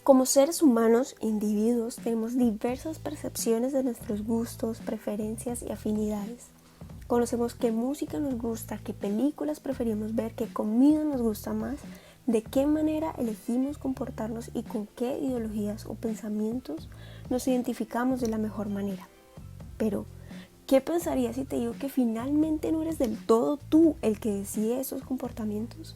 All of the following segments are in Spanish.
Como seres humanos, individuos, tenemos diversas percepciones de nuestros gustos, preferencias y afinidades. Conocemos qué música nos gusta, qué películas preferimos ver, qué comida nos gusta más, de qué manera elegimos comportarnos y con qué ideologías o pensamientos nos identificamos de la mejor manera. Pero, ¿qué pensarías si te digo que finalmente no eres del todo tú el que decide esos comportamientos?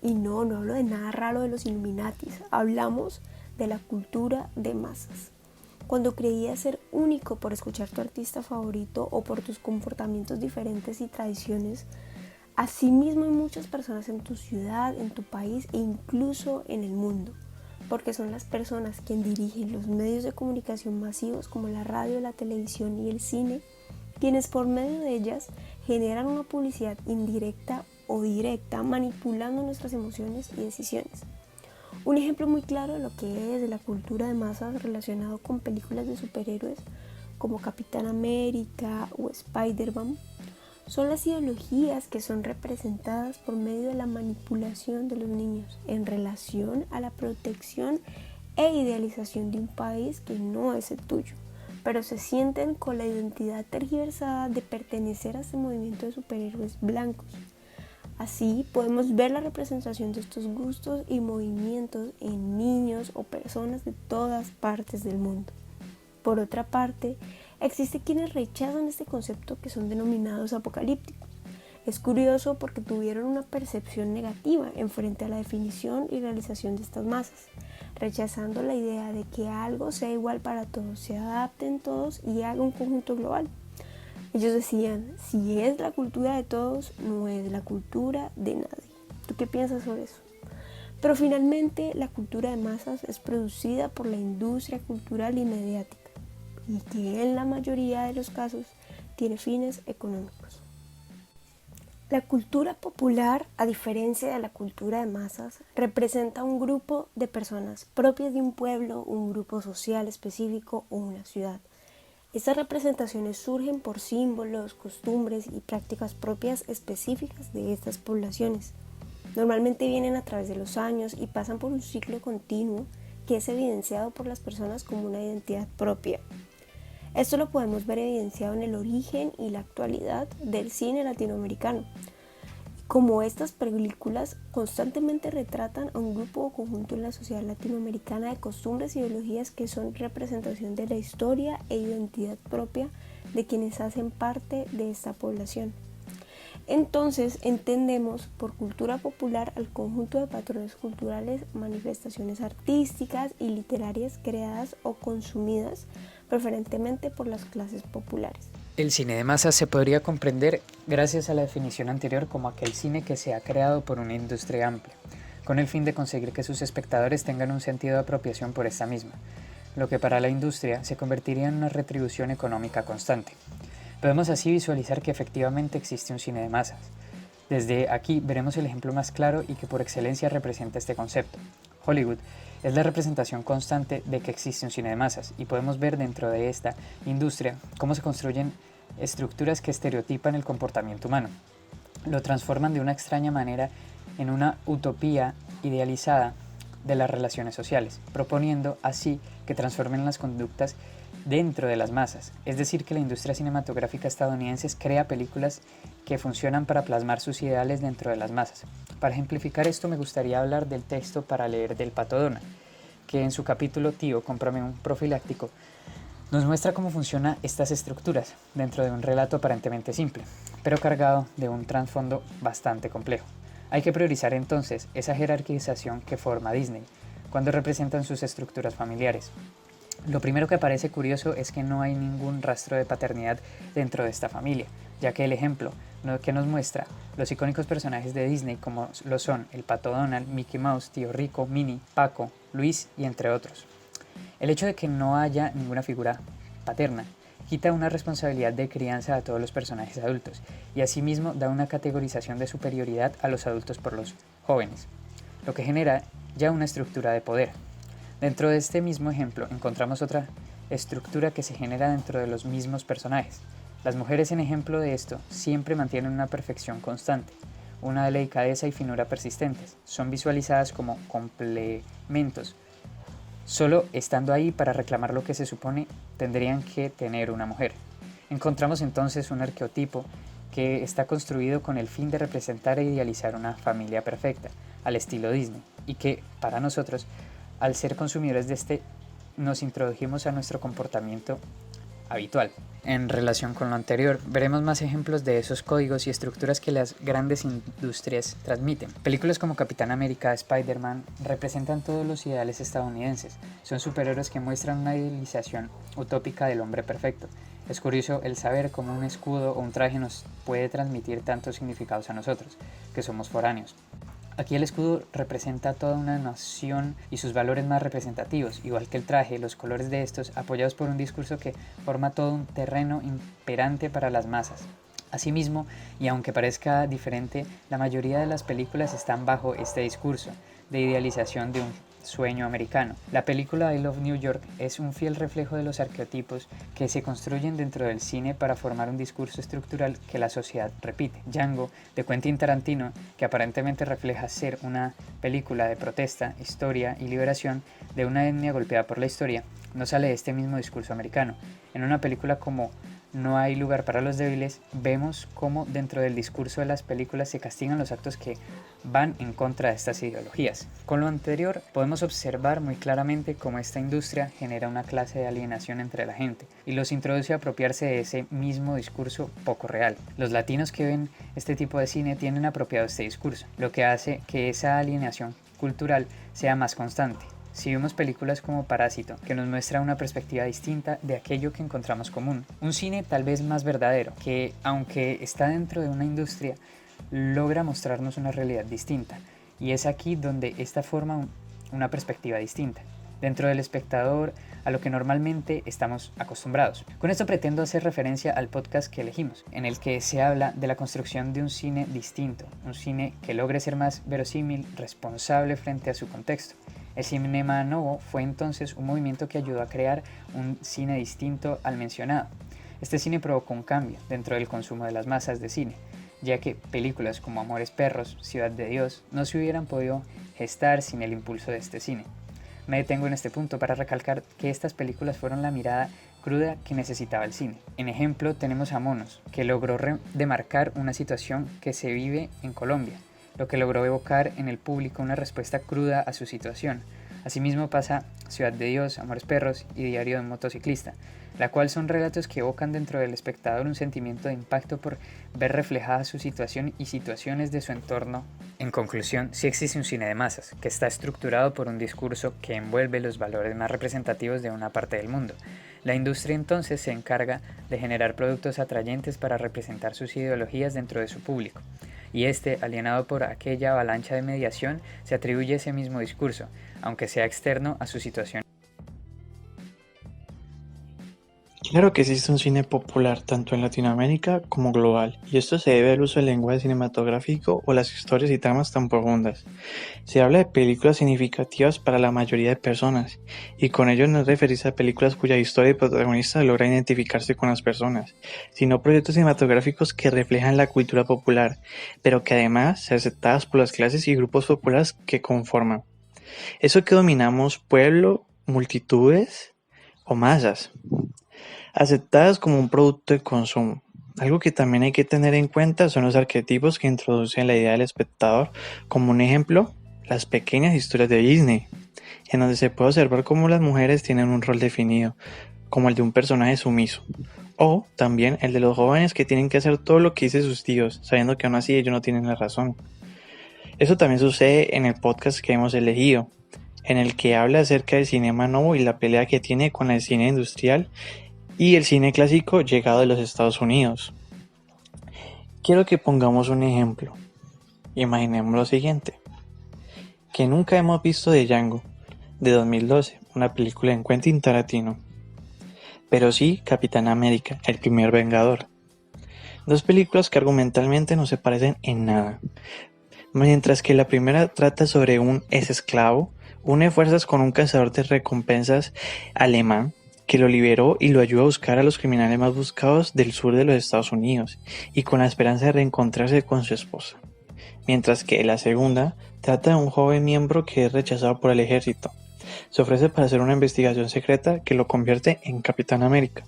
Y no hablo de nada raro de los Illuminatis, hablamos de la cultura de masas. Cuando creías ser único por escuchar tu artista favorito o por tus comportamientos diferentes y tradiciones, asimismo hay muchas personas en tu ciudad, en tu país e incluso en el mundo, porque son las personas quienes dirigen los medios de comunicación masivos como la radio, la televisión y el cine, quienes por medio de ellas generan una publicidad indirecta o directa manipulando nuestras emociones y decisiones. Un ejemplo muy claro de lo que es de la cultura de masas relacionado con películas de superhéroes como Capitán América o Spider-Man son las ideologías que son representadas por medio de la manipulación de los niños en relación a la protección e idealización de un país que no es el tuyo, pero se sienten con la identidad tergiversada de pertenecer a este movimiento de superhéroes blancos. Así podemos ver la representación de estos gustos y movimientos en niños o personas de todas partes del mundo. Por otra parte, existen quienes rechazan este concepto que son denominados apocalípticos. Es curioso porque tuvieron una percepción negativa en frente a la definición y realización de estas masas, rechazando la idea de que algo sea igual para todos, se adapten todos y haga un conjunto global. Ellos decían, si es la cultura de todos, no es la cultura de nadie. ¿Tú qué piensas sobre eso? Pero finalmente la cultura de masas es producida por la industria cultural y mediática y que en la mayoría de los casos tiene fines económicos. La cultura popular, a diferencia de la cultura de masas, representa un grupo de personas propias de un pueblo, un grupo social específico o una ciudad. Estas representaciones surgen por símbolos, costumbres y prácticas propias específicas de estas poblaciones. Normalmente vienen a través de los años y pasan por un ciclo continuo que es evidenciado por las personas como una identidad propia. Esto lo podemos ver evidenciado en el origen y la actualidad del cine latinoamericano. Como estas películas constantemente retratan a un grupo o conjunto en la sociedad latinoamericana de costumbres y ideologías que son representación de la historia e identidad propia de quienes hacen parte de esta población. Entonces entendemos por cultura popular al conjunto de patrones culturales, manifestaciones artísticas y literarias creadas o consumidas preferentemente por las clases populares. El cine de masas se podría comprender gracias a la definición anterior como aquel cine que se ha creado por una industria amplia, con el fin de conseguir que sus espectadores tengan un sentido de apropiación por esta misma, lo que para la industria se convertiría en una retribución económica constante. Podemos así visualizar que efectivamente existe un cine de masas. Desde aquí veremos el ejemplo más claro y que por excelencia representa este concepto. Hollywood es la representación constante de que existe un cine de masas y podemos ver dentro de esta industria cómo se construyen estructuras que estereotipan el comportamiento humano. Lo transforman de una extraña manera en una utopía idealizada de las relaciones sociales, proponiendo así que transformen las conductas dentro de las masas, es decir, que la industria cinematográfica estadounidense crea películas que funcionan para plasmar sus ideales dentro de las masas. Para ejemplificar esto me gustaría hablar del texto para leer del Pato Donald, que en su capítulo Tío, cómprame un profiláctico, nos muestra cómo funcionan estas estructuras dentro de un relato aparentemente simple, pero cargado de un trasfondo bastante complejo. Hay que priorizar entonces esa jerarquización que forma Disney cuando representan sus estructuras familiares. Lo primero que parece curioso es que no hay ningún rastro de paternidad dentro de esta familia, ya que el ejemplo que nos muestra los icónicos personajes de Disney como lo son el Pato Donald, Mickey Mouse, Tío Rico, Minnie, Paco, Luis y entre otros. El hecho de que no haya ninguna figura paterna quita una responsabilidad de crianza a todos los personajes adultos y asimismo da una categorización de superioridad a los adultos por los jóvenes, lo que genera ya una estructura de poder. Dentro de este mismo ejemplo encontramos otra estructura que se genera dentro de los mismos personajes. Las mujeres en ejemplo de esto siempre mantienen una perfección constante, una delicadeza y finura persistentes. Son visualizadas como complementos solo estando ahí para reclamar lo que se supone tendrían que tener una mujer. Encontramos entonces un arquetipo que está construido con el fin de representar e idealizar una familia perfecta, al estilo Disney, y que, para nosotros, al ser consumidores de este, nos introdujimos a nuestro comportamiento habitual. En relación con lo anterior, veremos más ejemplos de esos códigos y estructuras que las grandes industrias transmiten. Películas como Capitán América, Spider-Man representan todos los ideales estadounidenses. Son superhéroes que muestran una idealización utópica del hombre perfecto. Es curioso el saber cómo un escudo o un traje nos puede transmitir tantos significados a nosotros, que somos foráneos. Aquí el escudo representa toda una nación y sus valores más representativos, igual que el traje, los colores de estos, apoyados por un discurso que forma todo un terreno imperante para las masas. Asimismo, y aunque parezca diferente, la mayoría de las películas están bajo este discurso de idealización de un sueño americano. La película I Love New York es un fiel reflejo de los arquetipos que se construyen dentro del cine para formar un discurso estructural que la sociedad repite. Django, de Quentin Tarantino, que aparentemente refleja ser una película de protesta, historia y liberación de una etnia golpeada por la historia, no sale de este mismo discurso americano. En una película como No hay lugar para los débiles, vemos cómo dentro del discurso de las películas se castigan los actos que van en contra de estas ideologías. Con lo anterior, podemos observar muy claramente cómo esta industria genera una clase de alienación entre la gente y los introduce a apropiarse de ese mismo discurso poco real. Los latinos que ven este tipo de cine tienen apropiado este discurso, lo que hace que esa alienación cultural sea más constante. Si vemos películas como Parásito, que nos muestra una perspectiva distinta de aquello que encontramos común, un cine tal vez más verdadero, que aunque está dentro de una industria, logra mostrarnos una realidad distinta, y es aquí donde esta forma una perspectiva distinta, dentro del espectador, a lo que normalmente estamos acostumbrados. Con esto pretendo hacer referencia al podcast que elegimos, en el que se habla de la construcción de un cine distinto, un cine que logre ser más verosímil, responsable frente a su contexto. El Cinema Novo fue entonces un movimiento que ayudó a crear un cine distinto al mencionado. Este cine provocó un cambio dentro del consumo de las masas de cine, ya que películas como Amores Perros, Ciudad de Dios, no se hubieran podido gestar sin el impulso de este cine. Me detengo en este punto para recalcar que estas películas fueron la mirada cruda que necesitaba el cine. En ejemplo tenemos a Monos, que logró demarcar una situación que se vive en Colombia, lo que logró evocar en el público una respuesta cruda a su situación. Asimismo pasa Ciudad de Dios, Amores Perros y Diario de un motociclista, la cual son relatos que evocan dentro del espectador un sentimiento de impacto por ver reflejada su situación y situaciones de su entorno. En conclusión, sí existe un cine de masas, que está estructurado por un discurso que envuelve los valores más representativos de una parte del mundo. La industria entonces se encarga de generar productos atrayentes para representar sus ideologías dentro de su público. Y este, alienado por aquella avalancha de mediación, se atribuye ese mismo discurso, aunque sea externo a su situación. Claro que existe un cine popular tanto en Latinoamérica como global, y esto se debe al uso del lenguaje cinematográfico o las historias y tramas tan profundas. Se habla de películas significativas para la mayoría de personas, y con ello no es referirse a películas cuya historia y protagonista logra identificarse con las personas, sino proyectos cinematográficos que reflejan la cultura popular, pero que además sean aceptadas por las clases y grupos populares que conforman. Eso que dominamos, pueblo, multitudes o masas, aceptadas como un producto de consumo. Algo que también hay que tener en cuenta son los arquetipos que introducen la idea del espectador, como un ejemplo, las pequeñas historias de Disney, en donde se puede observar cómo las mujeres tienen un rol definido, como el de un personaje sumiso, o también el de los jóvenes que tienen que hacer todo lo que dicen sus tíos, sabiendo que aún así ellos no tienen la razón. Eso también sucede en el podcast que hemos elegido, en el que habla acerca del cinema nuevo y la pelea que tiene con el cine industrial y el cine clásico llegado de los Estados Unidos. Quiero que pongamos un ejemplo. Imaginemos lo siguiente, que nunca hemos visto de Django, de 2012, una película de Quentin Tarantino, pero sí Capitán América, el primer Vengador. Dos películas que argumentalmente no se parecen en nada. Mientras que la primera trata sobre un ex esclavo, une fuerzas con un cazador de recompensas alemán, que lo liberó y lo ayuda a buscar a los criminales más buscados del sur de los Estados Unidos, y con la esperanza de reencontrarse con su esposa. Mientras que la segunda trata de un joven miembro que es rechazado por el ejército, Se ofrece para hacer una investigación secreta que lo convierte en Capitán América,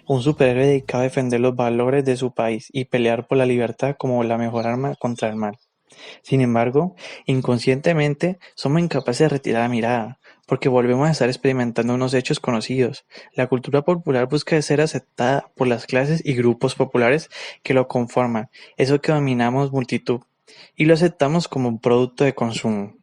un superhéroe dedicado a defender los valores de su país y pelear por la libertad como la mejor arma contra el mal. Sin embargo, inconscientemente somos incapaces de retirar la mirada, porque volvemos a estar experimentando unos hechos conocidos. La cultura popular busca ser aceptada por las clases y grupos populares que lo conforman, eso que dominamos multitud, y lo aceptamos como un producto de consumo.